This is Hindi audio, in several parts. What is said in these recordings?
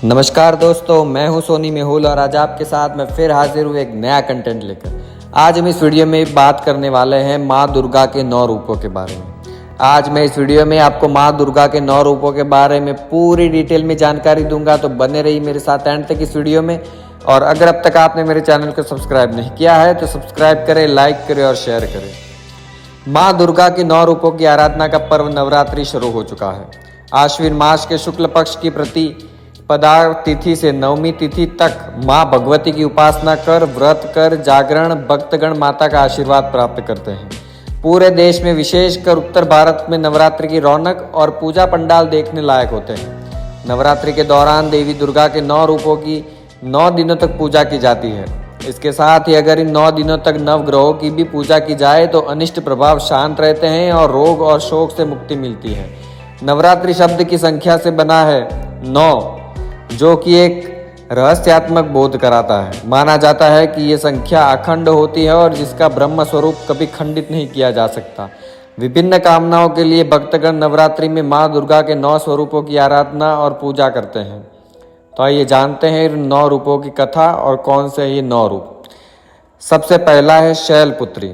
नमस्कार दोस्तों, मैं हूं सोनी मेहुल और आज आपके साथ मैं फिर हाजिर हूं एक नया कंटेंट लेकर। आज हम इस वीडियो में बात करने वाले हैं माँ दुर्गा के 9 रूपों के बारे में। आज मैं इस वीडियो में आपको माँ दुर्गा के 9 रूपों के बारे में पूरी डिटेल में जानकारी दूंगा, तो बने रहिए मेरे साथ एंड तक इस वीडियो में। और अगर अब तक आपने मेरे चैनल को सब्सक्राइब नहीं किया है तो सब्सक्राइब करें, लाइक करें और शेयर करें। माँ दुर्गा के 9 रूपों की आराधना का पर्व नवरात्रि शुरू हो चुका है। आश्विन मास के शुक्ल पक्ष की प्रतिपदा तिथि से नवमी तिथि तक माँ भगवती की उपासना कर, व्रत कर, जागरण भक्तगण माता का आशीर्वाद प्राप्त करते हैं। पूरे देश में विशेषकर उत्तर भारत में नवरात्रि की रौनक और पूजा पंडाल देखने लायक होते हैं। नवरात्रि के दौरान देवी दुर्गा के 9 रूपों की 9 दिनों तक पूजा की जाती है। इसके साथ ही अगर इन 9 दिनों तक नवग्रहों की भी पूजा की जाए तो अनिष्ट प्रभाव शांत रहते हैं और रोग और शोक से मुक्ति मिलती है। नवरात्रि शब्द की संख्या से बना है 9, जो कि एक रहस्यात्मक बोध कराता है। माना जाता है कि ये संख्या अखंड होती है और जिसका ब्रह्म स्वरूप कभी खंडित नहीं किया जा सकता। विभिन्न कामनाओं के लिए भक्तगण नवरात्रि में माँ दुर्गा के 9 स्वरूपों की आराधना और पूजा करते हैं। तो आइए जानते हैं इन 9 रूपों की कथा और कौन से ये 9 रूप। सबसे पहला है शैलपुत्री।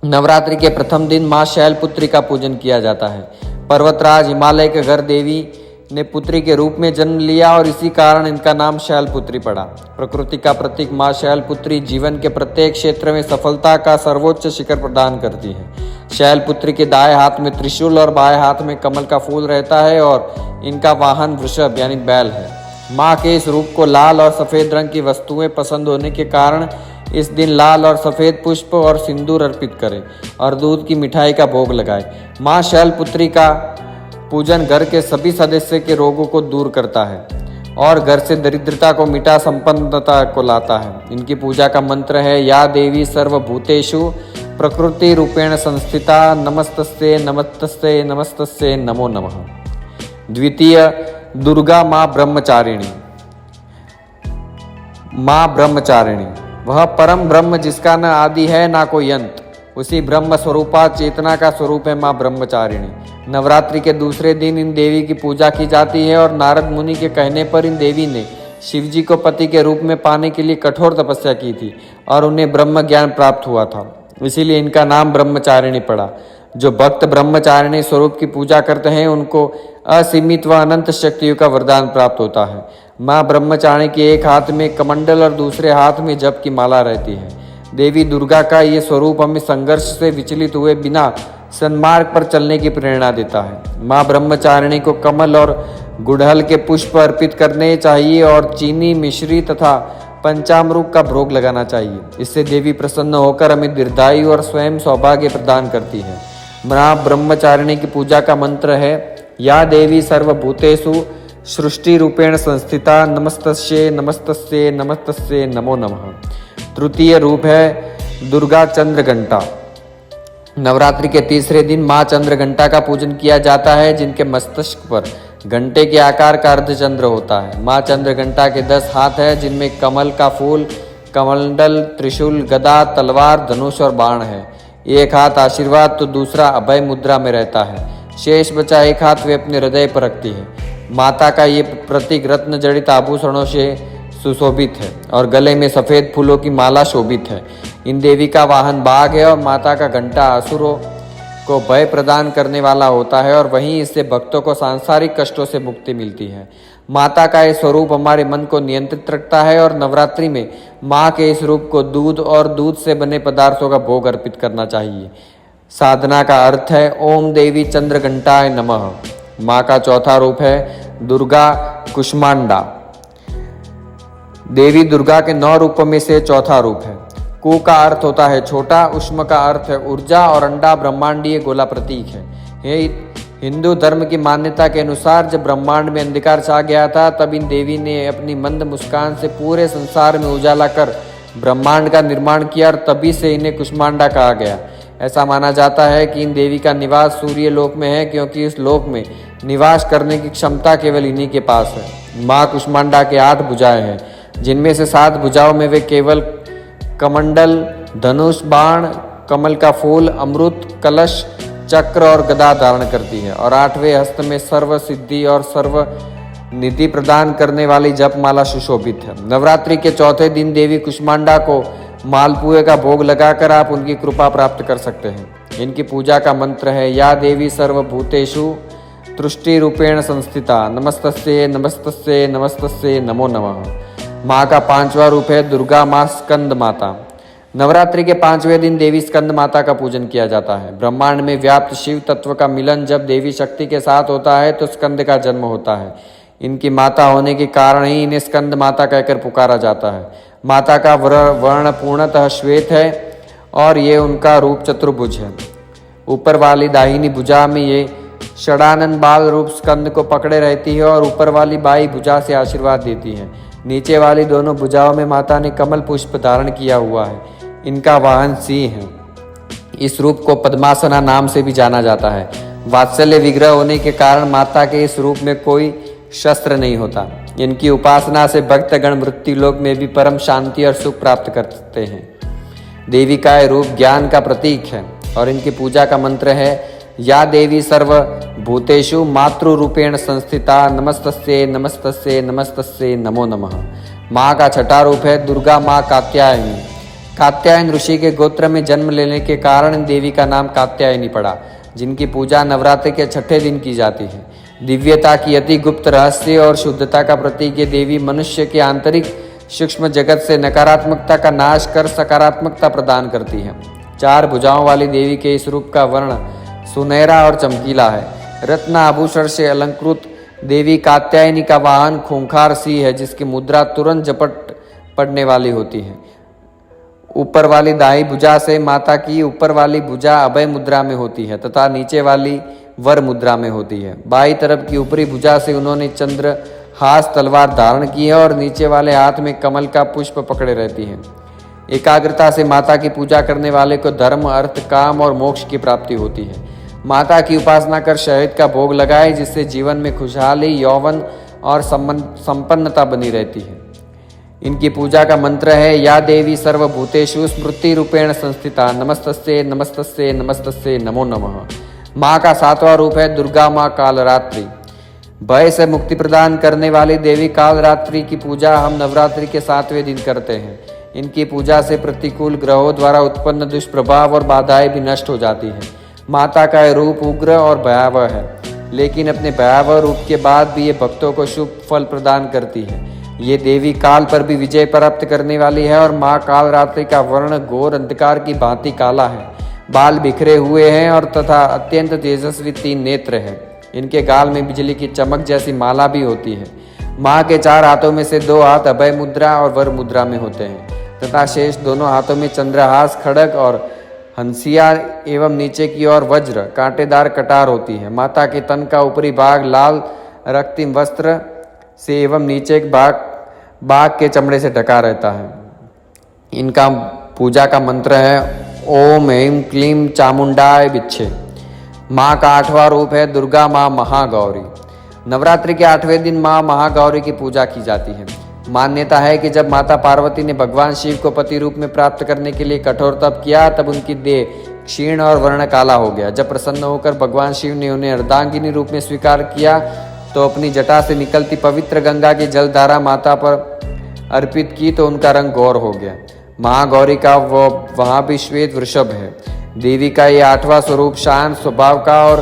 नवरात्रि के प्रथम दिन माँ शैलपुत्री का पूजन किया जाता है। पर्वतराज हिमालय के घर देवी ने पुत्री के रूप में जन्म लिया और इसी कारण इनका नाम शैलपुत्री पड़ा। प्रकृति का प्रतीक माँ शैलपुत्री जीवन के प्रत्येक क्षेत्र में सफलता का सर्वोच्च शिखर प्रदान करती है। शैलपुत्री के दाएं हाथ में त्रिशूल और बाएं हाथ में कमल का फूल रहता है और इनका वाहन वृषभ यानी बैल है। माँ के इस रूप को लाल और सफेद रंग की वस्तुएं पसंद होने के कारण इस दिन लाल और सफेद पुष्प और सिंदूर अर्पित करें और दूध की मिठाई का भोग लगाएं। माँ शैलपुत्री का पूजन घर के सभी सदस्य के रोगों को दूर करता है और घर से दरिद्रता को मिटा संपन्नता को लाता है। इनकी पूजा का मंत्र है या देवी सर्वभूतेषु प्रकृति रूपेण संस्थिता नमस्तस्ते नमस्तस्ते नमस्तस्ते नमो नमः। द्वितीय, दुर्गा माँ ब्रह्मचारिणी। माँ ब्रह्मचारिणी वह परम ब्रह्म जिसका न आदि है ना कोई अंत, उसी ब्रह्म स्वरूपा चेतना का स्वरूप है माँ ब्रह्मचारिणी। नवरात्रि के दूसरे दिन इन देवी की पूजा की जाती है और नारद मुनि के कहने पर इन देवी ने शिव जी को पति के रूप में पाने के लिए कठोर तपस्या की थी और उन्हें ब्रह्म ज्ञान प्राप्त हुआ था, इसीलिए इनका नाम ब्रह्मचारिणी पड़ा। जो भक्त ब्रह्मचारिणी स्वरूप की पूजा करते हैं उनको असीमित व अनंत शक्तियों का वरदान प्राप्त होता है। माँ ब्रह्मचारिणी के एक हाथ में कमंडल और दूसरे हाथ में जप की माला रहती है। देवी दुर्गा का ये स्वरूप हमें संघर्ष से विचलित हुए बिना सन्मार्ग पर चलने की प्रेरणा देता है। माँ ब्रह्मचारिणी को कमल और गुड़हल के पुष्प अर्पित करने चाहिए और चीनी, मिश्री तथा पंचामृत का भोग लगाना चाहिए। इससे देवी प्रसन्न होकर हमें दीर्घायु और स्वयं सौभाग्य प्रदान करती है। माँ ब्रह्मचारिणी की पूजा का मंत्र है या देवी सर्वभूतेषु सृष्टि रूपेण संस्थिता नमस्तस्ये नमस्तस्ये नमस्तस्ये नमो नमः। तृतीय रूप है दुर्गा चंद्रघंटा। नवरात्रि के तीसरे दिन माँ चंद्रघंटा का पूजन किया जाता है, जिनके मस्तक पर घंटे के आकार का अर्धचंद्र होता है। माँ चंद्रघंटा के 10 हाथ है, जिनमें कमल का फूल, कमंडल, त्रिशूल, गदा, तलवार, धनुष और बाण है। एक हाथ आशीर्वाद तो दूसरा अभय मुद्रा में रहता है। शेष बचा एक हाथ वे अपने हृदय पर रखती है। माता का ये प्रतीक रत्न जड़ित आभूषणों से सुशोभित है और गले में सफेद फूलों की माला शोभित है। इन देवी का वाहन बाघ है और माता का घंटा असुरों को भय प्रदान करने वाला होता है और वहीं इससे भक्तों को सांसारिक कष्टों से मुक्ति मिलती है। माता का यह स्वरूप हमारे मन को नियंत्रित रखता है और नवरात्रि में माँ के इस रूप को दूध और दूध से बने पदार्थों का भोग अर्पित करना चाहिए। साधना का अर्थ है ओम देवी चंद्रघंटाय नमः। माँ का चौथा रूप है दुर्गा कुष्मांडा। देवी दुर्गा के 9 रूपों में से चौथा रूप है। कु का अर्थ होता है छोटा, उष्म का अर्थ है ऊर्जा और अंडा ब्रह्मांडीय गोला प्रतीक है। हिंदू धर्म की मान्यता के अनुसार जब ब्रह्मांड में अंधकार छा गया था तब इन देवी ने अपनी मंद मुस्कान से पूरे संसार में उजाला कर ब्रह्मांड का निर्माण किया और तभी से इन्हें कुष्मांडा कहा गया। ऐसा माना जाता है कि इन देवी का निवास सूर्य लोक में है, क्योंकि इस लोक में निवास करने की क्षमता केवल इन्हीं के पास है। माँ कुष्मांडा के 8 भुजाएं हैं, जिनमें से 7 भुजाओं में वे केवल कमंडल, धनुष, बाण, कमल का फूल, अमृत, कलश, चक्र और गदा धारण करती है और 8वें हस्त में सर्व सिद्धि और सर्व निधि प्रदान करने वाली जपमाला सुशोभित है। नवरात्रि के चौथे दिन देवी कुष्मांडा को मालपुए का भोग लगाकर आप उनकी कृपा प्राप्त कर सकते हैं। इनकी पूजा का मंत्र है, या देवी सर्वभूतेषु तुष्टि रूपेण संस्थिता नमस्तस्ये नमस्तस्ये नमस्तस्ये नमो नमः। माँ का पांचवा रूप है दुर्गा माँ स्कंद माता। नवरात्रि के पांचवें दिन देवी स्कंद माता का पूजन किया जाता है। ब्रह्मांड में व्याप्त शिव तत्व का मिलन जब देवी शक्ति के साथ होता है तो स्कंद का जन्म होता है। इनकी माता होने के कारण ही इन्हें स्कंद माता कहकर पुकारा जाता है। माता का वर्ण पूर्णतः श्वेत है और ये उनका रूप चतुर्भुज है। ऊपर वाली दाहिनी भुजा में ये षडानन बाल रूप स्कंद को पकड़े रहती है और ऊपर वाली बाई भुजा से आशीर्वाद देती है। नीचे वाली दोनों भुजाओं में माता ने कमल पुष्प धारण किया हुआ है। इनका वाहन सिंह है। इस रूप को पद्मासना नाम से भी जाना जाता है। वात्सल्य विग्रह होने के कारण माता के इस रूप में कोई शस्त्र नहीं होता। इनकी उपासना से भक्तगण मृत्यु लोक में भी परम शांति और सुख प्राप्त करते हैं। देवी का यह रूप ज्ञान का प्रतीक है और इनकी पूजा का मंत्र है, या देवी सर्वभूतेषु मातृरूपेण संस्थिता नमस्तस्ये नमस्तस्ये नमस्तस्ये नमो नमः। माँ का छठा रूप है दुर्गा माँ कात्यायनी। कात्यायन ऋषि के गोत्र में जन्म लेने के कारण देवी का नाम कात्यायनी पड़ा, जिनकी पूजा नवरात्रि के छठे दिन की जाती है। दिव्यता की अति गुप्त रहस्य और शुद्धता का प्रतीक ये देवी मनुष्य के आंतरिक सूक्ष्म जगत से नकारात्मकता का नाश कर सकारात्मकता प्रदान करती है। चार भुजाओं वाली देवी के इस रूप का वर्ण सुनहरा और चमकीला है। रत्न आभूषण से अलंकृत देवी कात्यायनी का वाहन खूंखार सिंह है, जिसकी मुद्रा तुरंत झपट पड़ने वाली होती है। ऊपर वाली दाई भुजा से माता की ऊपर वाली भुजा अभय मुद्रा में होती है तथा नीचे वाली वर मुद्रा में होती है। बाई तरफ की ऊपरी भुजा से उन्होंने चंद्र हास तलवार धारण की है और नीचे वाले हाथ में कमल का पुष्प पकड़े रहती हैं। एकाग्रता से माता की पूजा करने वाले को धर्म, अर्थ, काम और मोक्ष की प्राप्ति होती है। माता की उपासना कर शहद का भोग लगाए, जिससे जीवन में खुशहाली, यौवन और संपन्नता बनी रहती है। इनकी पूजा का मंत्र है, या देवी सर्वभूतेषु स्मृति रूपेण संस्थिता नमस्तस्ये नमस्तस्ये नमस्तस्ये नमो नमः। माँ का सातवां रूप है दुर्गा माँ कालरात्रि। भय से मुक्ति प्रदान करने वाली देवी कालरात्रि की पूजा हम नवरात्रि के 7वें दिन करते हैं। इनकी पूजा से प्रतिकूल ग्रहों द्वारा उत्पन्न दुष्प्रभाव और बाधाएं भी नष्ट हो जाती हैं। माता का रूप उग्र और भयावह है, लेकिन अपने भयावह रूप के बाद भी ये भक्तों को शुभ फल प्रदान करती है। ये देवी काल पर भी विजय प्राप्त करने वाली है और माँ कालरात्रि का वर्ण घोर अंधकार की भांति काला है। बाल बिखरे हुए हैं और तथा अत्यंत तेजस्वी 3 नेत्र हैं। इनके गाल में बिजली की चमक जैसी माला भी होती है। माँ के 4 हाथों में से 2 हाथ अभय मुद्रा और वर मुद्रा में होते हैं तथा शेष दोनों हाथों में चंद्रहास, खड़ग और हंसिया एवं नीचे की ओर वज्र कांटेदार कटार होती है। माता के तन का ऊपरी भाग लाल रक्तिम वस्त्र से एवं नीचे एक भाग बाघ के चमड़े से ढका रहता है। इनका पूजा का मंत्र है, ओम ऐं क्लीं चामुंडाय विच्छे। माँ का 8वां रूप है दुर्गा माँ महागौरी। नवरात्रि के 8वें दिन माँ महागौरी की पूजा की जाती है। मान्यता है कि जब माता पार्वती ने भगवान शिव को पति रूप में प्राप्त करने के लिए कठोर तप किया, तब उनकी देह क्षीण और वर्ण काला हो गया। जब प्रसन्न होकर भगवान शिव ने उन्हें अर्धांगिनी रूप में स्वीकार किया तो अपनी जटा से निकलती पवित्र गंगा की जलधारा माता पर अर्पित की तो उनका रंग गौर हो गया। महागौरी का वहाँ भी श्वेत वृषभ है। देवी का ये 8वां स्वरूप शांत स्वभाव का और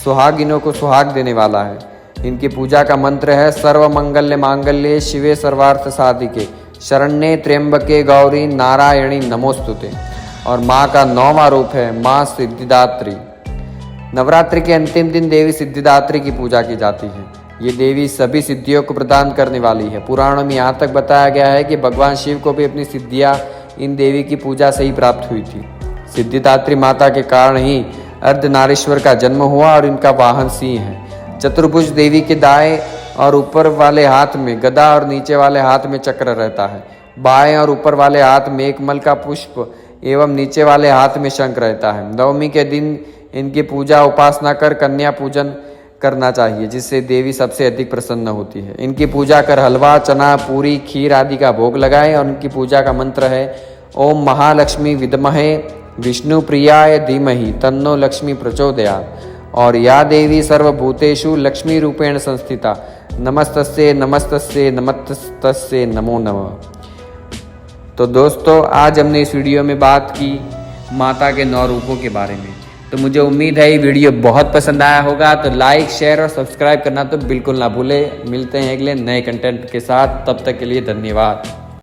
सुहागिनों को सुहाग देने वाला है। इनकी पूजा का मंत्र है, सर्व मंगल्य मांगल्ये शिवे सर्वार्थ साधिके शरण्ये त्र्यंबके गौरी नारायणी नमोस्तुते। और माँ का 9वां रूप है माँ सिद्धिदात्री। नवरात्रि के अंतिम दिन देवी सिद्धिदात्री की पूजा की जाती है। ये देवी सभी सिद्धियों को प्रदान करने वाली है। पुराणों में यहाँ तक बताया गया है कि भगवान शिव को भी अपनी सिद्धियाँ इन देवी की पूजा से ही प्राप्त हुई थी। सिद्धिदात्री माता के कारण ही अर्धनारीश्वर का जन्म हुआ और इनका वाहन सिंह है। चतुर्भुज देवी के दाएं और ऊपर वाले हाथ में गदा और नीचे वाले हाथ में चक्र रहता है। बाएं और ऊपर वाले हाथ में एक मल का पुष्प एवं नीचे वाले हाथ में शंख रहता है। नवमी के दिन इनकी पूजा उपासना कर कन्या पूजन करना चाहिए, जिससे देवी सबसे अधिक प्रसन्न होती है। इनकी पूजा कर हलवा, चना, पूरी, खीर आदि का भोग लगाएं और उनकी पूजा का मंत्र है, ओम महालक्ष्मी विद्महे विष्णु प्रियाय धीमहि तन्नो लक्ष्मी प्रचोदयात्। और या देवी सर्वभूतेषु लक्ष्मी रूपेण संस्थिता नमस्तस्ये नमस्तस्ये नमस्तस्ये नमो नमः। तो दोस्तों आज हमने इस वीडियो में बात की माता के 9 रूपों के बारे में। तो मुझे उम्मीद है ये वीडियो बहुत पसंद आया होगा। तो लाइक शेयर और सब्सक्राइब करना तो बिल्कुल ना भूले। मिलते हैं अगले नए कंटेंट के साथ, तब तक के लिए धन्यवाद।